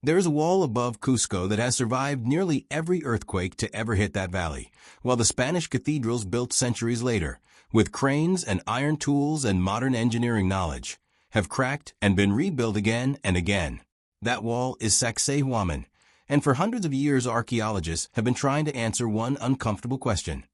There is a wall above Cusco that has survived nearly every earthquake to ever hit that valley, while the Spanish cathedrals built centuries later, with cranes and iron tools and modern engineering knowledge, have cracked and been rebuilt again and again. That wall is Sacsayhuaman, and for hundreds of years archaeologists have been trying to answer one uncomfortable question.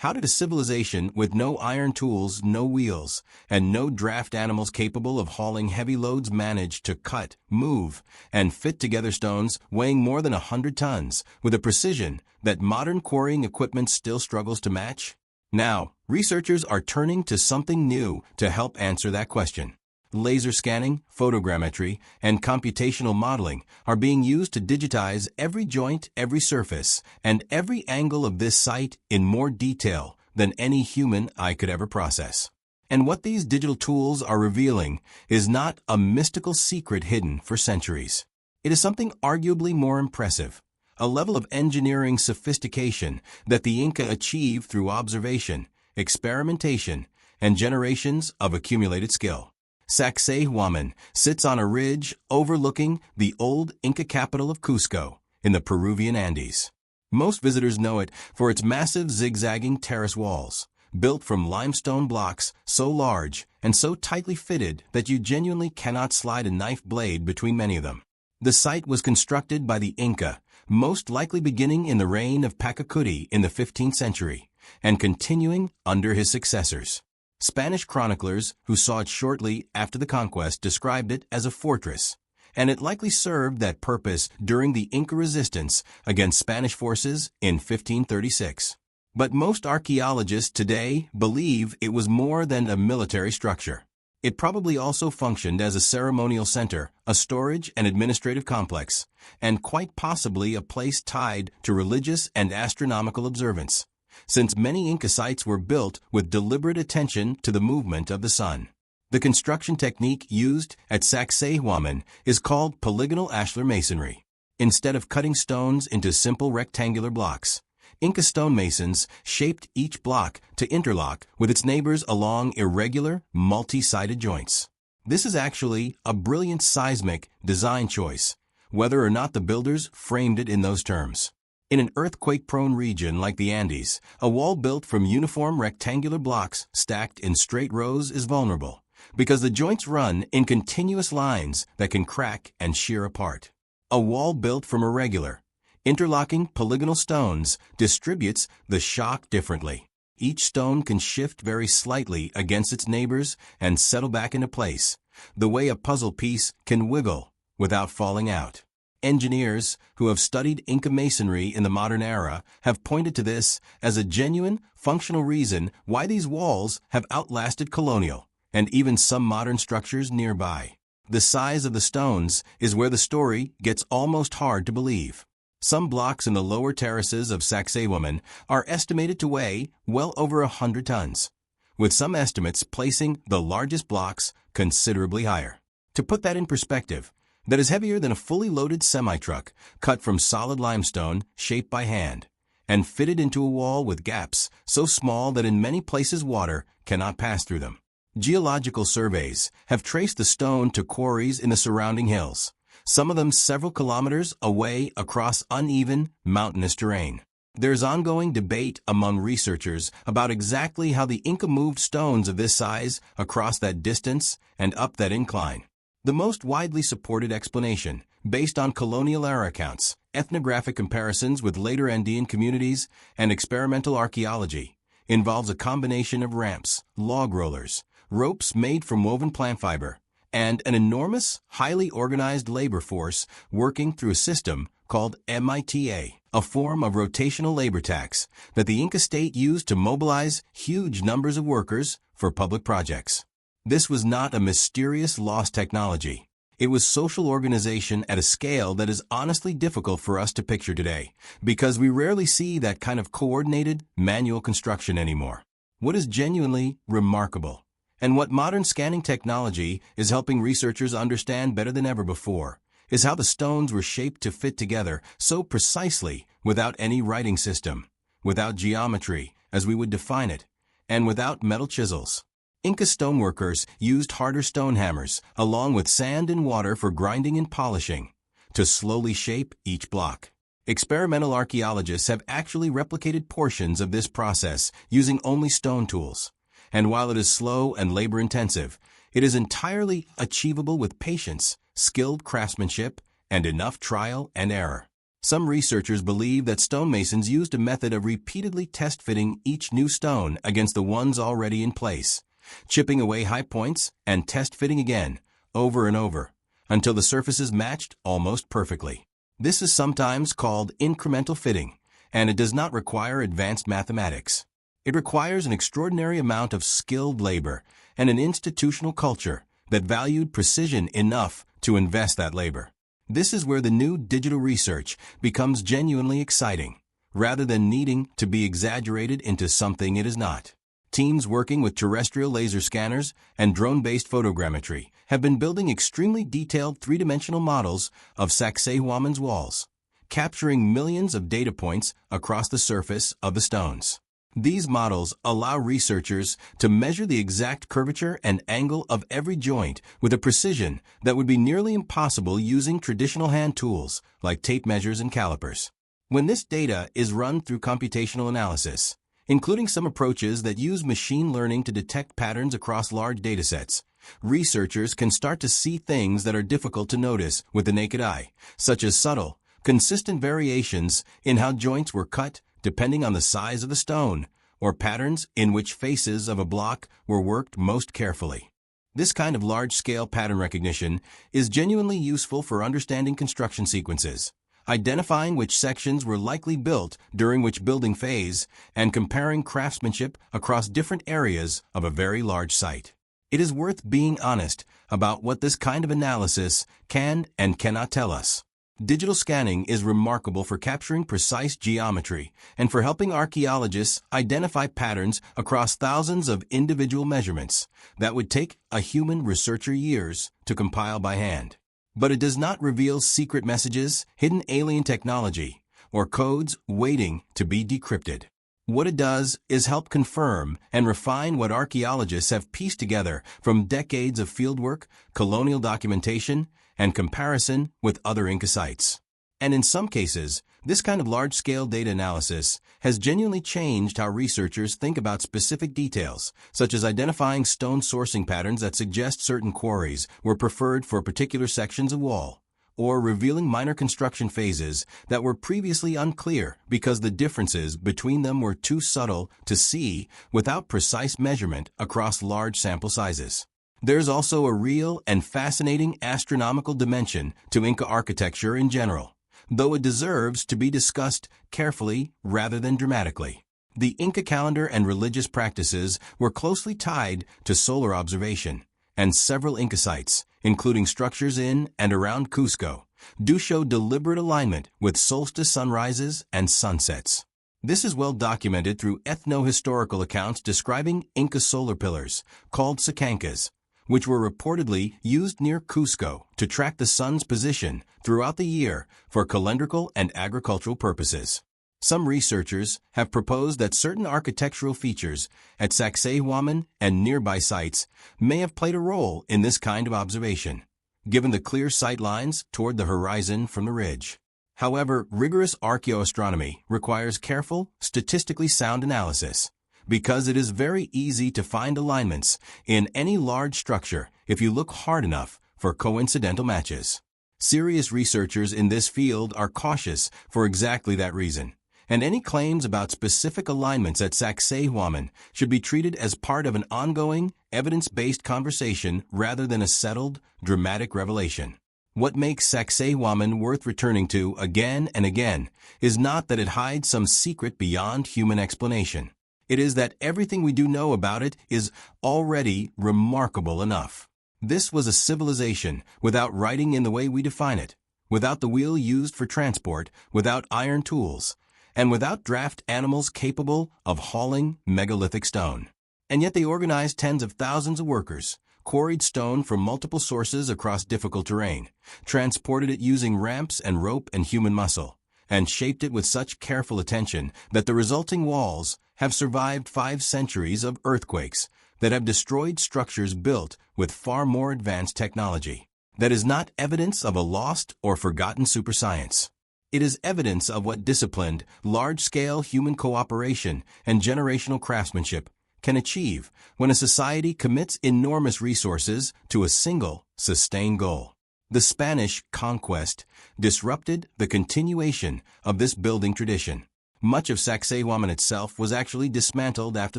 How did a civilization with no iron tools, no wheels, and no draft animals capable of hauling heavy loads manage to cut, move, and fit together stones weighing more than 100 tons with a precision that modern quarrying equipment still struggles to match? Now, researchers are turning to something new to help answer that question. Laser scanning, photogrammetry, and computational modeling are being used to digitize every joint, every surface, and every angle of this site in more detail than any human eye could ever process. And what these digital tools are revealing is not a mystical secret hidden for centuries. It is something arguably more impressive, a level of engineering sophistication that the Inca achieved through observation, experimentation, and generations of accumulated skill. Sacsayhuaman sits on a ridge overlooking the old Inca capital of Cusco in the Peruvian Andes. Most visitors know it for its massive zigzagging terrace walls, built from limestone blocks so large and so tightly fitted that you genuinely cannot slide a knife blade between many of them. The site was constructed by the Inca, most likely beginning in the reign of Pachacuti in the 15th century, and continuing under his successors. Spanish chroniclers who saw it shortly after the conquest described it as a fortress, and it likely served that purpose during the Inca resistance against Spanish forces in 1536. But most archaeologists today believe it was more than a military structure. It probably also functioned as a ceremonial center, a storage and administrative complex, and quite possibly a place tied to religious and astronomical observance, since many Inca sites were built with deliberate attention to the movement of the sun. The construction technique used at Sacsayhuaman is called polygonal ashlar masonry. Instead of cutting stones into simple rectangular blocks, Inca stonemasons shaped each block to interlock with its neighbors along irregular, multi-sided joints. This is actually a brilliant seismic design choice, whether or not the builders framed it in those terms. In an earthquake-prone region like the Andes, a wall built from uniform rectangular blocks stacked in straight rows is vulnerable, because the joints run in continuous lines that can crack and shear apart. A wall built from irregular, interlocking polygonal stones distributes the shock differently. Each stone can shift very slightly against its neighbors and settle back into place, the way a puzzle piece can wiggle without falling out. Engineers who have studied Inca masonry in the modern era have pointed to this as a genuine, functional reason why these walls have outlasted colonial and even some modern structures nearby. The size of the stones is where the story gets almost hard to believe. Some blocks in the lower terraces of Sacsayhuaman are estimated to weigh well over 100 tons, with some estimates placing the largest blocks considerably higher. To put that in perspective, that is heavier than a fully loaded semi-truck cut from solid limestone shaped by hand and fitted into a wall with gaps so small that in many places water cannot pass through them. Geological surveys have traced the stone to quarries in the surrounding hills, some of them several kilometers away across uneven, mountainous terrain. There is ongoing debate among researchers about exactly how the Inca moved stones of this size across that distance and up that incline. The most widely supported explanation, based on colonial-era accounts, ethnographic comparisons with later Andean communities, and experimental archaeology, involves a combination of ramps, log rollers, ropes made from woven plant fiber, and an enormous, highly organized labor force working through a system called MITA, a form of rotational labor tax that the Inca state used to mobilize huge numbers of workers for public projects. This was not a mysterious lost technology. It was social organization at a scale that is honestly difficult for us to picture today, because we rarely see that kind of coordinated, manual construction anymore. What is genuinely remarkable, and what modern scanning technology is helping researchers understand better than ever before, is how the stones were shaped to fit together so precisely without any writing system, without geometry as we would define it, and without metal chisels. Inca stoneworkers used harder stone hammers, along with sand and water for grinding and polishing, to slowly shape each block. Experimental archaeologists have actually replicated portions of this process using only stone tools. And while it is slow and labor-intensive, it is entirely achievable with patience, skilled craftsmanship, and enough trial and error. Some researchers believe that stonemasons used a method of repeatedly test-fitting each new stone against the ones already in place, chipping away high points and test-fitting again, over and over, until the surfaces matched almost perfectly. This is sometimes called incremental fitting, and it does not require advanced mathematics. It requires an extraordinary amount of skilled labor and an institutional culture that valued precision enough to invest that labor. This is where the new digital research becomes genuinely exciting, rather than needing to be exaggerated into something it is not. Teams working with terrestrial laser scanners and drone-based photogrammetry have been building extremely detailed three-dimensional models of Sacsayhuaman's walls, capturing millions of data points across the surface of the stones. These models allow researchers to measure the exact curvature and angle of every joint with a precision that would be nearly impossible using traditional hand tools like tape measures and calipers. When this data is run through computational analysis, including some approaches that use machine learning to detect patterns across large datasets, researchers can start to see things that are difficult to notice with the naked eye, such as subtle, consistent variations in how joints were cut depending on the size of the stone, or patterns in which faces of a block were worked most carefully. This kind of large-scale pattern recognition is genuinely useful for understanding construction sequences, identifying which sections were likely built during which building phase, and comparing craftsmanship across different areas of a very large site. It is worth being honest about what this kind of analysis can and cannot tell us. Digital scanning is remarkable for capturing precise geometry and for helping archaeologists identify patterns across thousands of individual measurements that would take a human researcher years to compile by hand. But it does not reveal secret messages, hidden alien technology, or codes waiting to be decrypted. What it does is help confirm and refine what archaeologists have pieced together from decades of fieldwork, colonial documentation, and comparison with other Inca sites. And in some cases, this kind of large-scale data analysis has genuinely changed how researchers think about specific details, such as identifying stone sourcing patterns that suggest certain quarries were preferred for particular sections of wall, or revealing minor construction phases that were previously unclear because the differences between them were too subtle to see without precise measurement across large sample sizes. There's also a real and fascinating astronomical dimension to Inca architecture in general, though it deserves to be discussed carefully rather than dramatically. The Inca calendar and religious practices were closely tied to solar observation, and several Inca sites, including structures in and around Cusco, do show deliberate alignment with solstice sunrises and sunsets. This is well documented through ethno-historical accounts describing Inca solar pillars, called sacancas, which were reportedly used near Cusco to track the sun's position throughout the year for calendrical and agricultural purposes. Some researchers have proposed that certain architectural features at Sacsayhuaman and nearby sites may have played a role in this kind of observation, given the clear sight lines toward the horizon from the ridge. However, rigorous archaeoastronomy requires careful, statistically sound analysis, because it is very easy to find alignments in any large structure if you look hard enough for coincidental matches. Serious researchers in this field are cautious for exactly that reason, and any claims about specific alignments at Sacsayhuaman should be treated as part of an ongoing, evidence-based conversation rather than a settled, dramatic revelation. What makes Sacsayhuaman worth returning to again and again is not that it hides some secret beyond human explanation. It is that everything we do know about it is already remarkable enough. This was a civilization without writing in the way we define it, without the wheel used for transport, without iron tools, and without draft animals capable of hauling megalithic stone. And yet they organized tens of thousands of workers, quarried stone from multiple sources across difficult terrain, transported it using ramps and rope and human muscle, and shaped it with such careful attention that the resulting walls have survived 5 centuries of earthquakes that have destroyed structures built with far more advanced technology. that is not evidence of a lost or forgotten superscience. It is evidence of what disciplined, large-scale human cooperation and generational craftsmanship can achieve when a society commits enormous resources to a single, sustained goal. The Spanish conquest disrupted the continuation of this building tradition. Much of Sacsayhuaman itself was actually dismantled after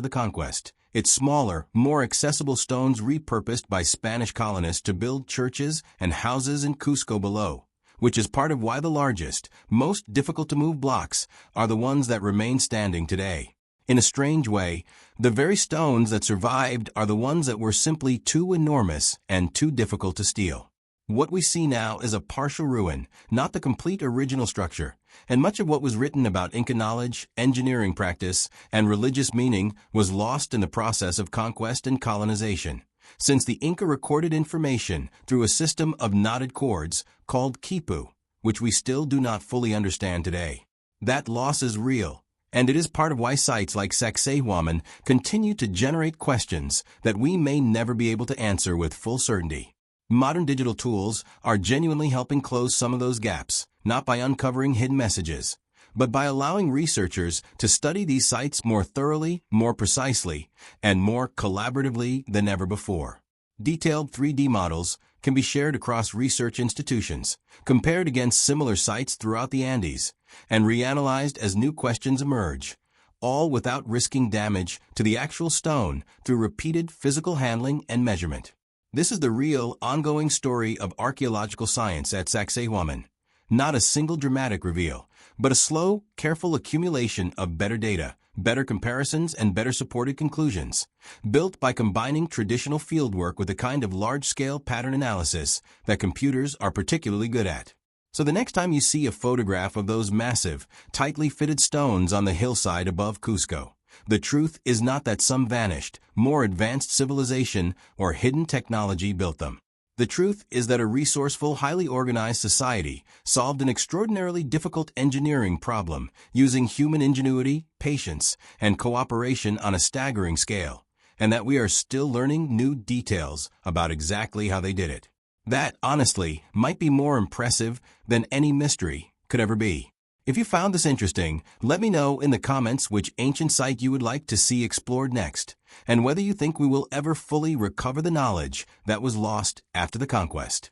the conquest, its smaller, more accessible stones repurposed by Spanish colonists to build churches and houses in Cusco below, which is part of why the largest, most difficult-to-move blocks are the ones that remain standing today. In a strange way, the very stones that survived are the ones that were simply too enormous and too difficult to steal. What we see now is a partial ruin, not the complete original structure, and much of what was written about Inca knowledge, engineering practice, and religious meaning was lost in the process of conquest and colonization. Since the Inca recorded information through a system of knotted cords called quipu, which we still do not fully understand today. That loss is real, and it is part of why sites like Sacsayhuaman continue to generate questions that we may never be able to answer with full certainty. Modern digital tools are genuinely helping close some of those gaps, not by uncovering hidden messages, but by allowing researchers to study these sites more thoroughly, more precisely, and more collaboratively than ever before. Detailed 3D models can be shared across research institutions, compared against similar sites throughout the Andes, and reanalyzed as new questions emerge, all without risking damage to the actual stone through repeated physical handling and measurement. This is the real, ongoing story of archaeological science at Sacsayhuaman. Not a single dramatic reveal, but a slow, careful accumulation of better data, better comparisons, and better supported conclusions, built by combining traditional fieldwork with a kind of large-scale pattern analysis that computers are particularly good at. So the next time you see a photograph of those massive, tightly fitted stones on the hillside above Cusco, the truth is not that some vanished, more advanced civilization or hidden technology built them. The truth is that a resourceful, highly organized society solved an extraordinarily difficult engineering problem using human ingenuity, patience, and cooperation on a staggering scale, and that we are still learning new details about exactly how they did it. That, honestly, might be more impressive than any mystery could ever be. If you found this interesting, let me know in the comments which ancient site you would like to see explored next, and whether you think we will ever fully recover the knowledge that was lost after the conquest.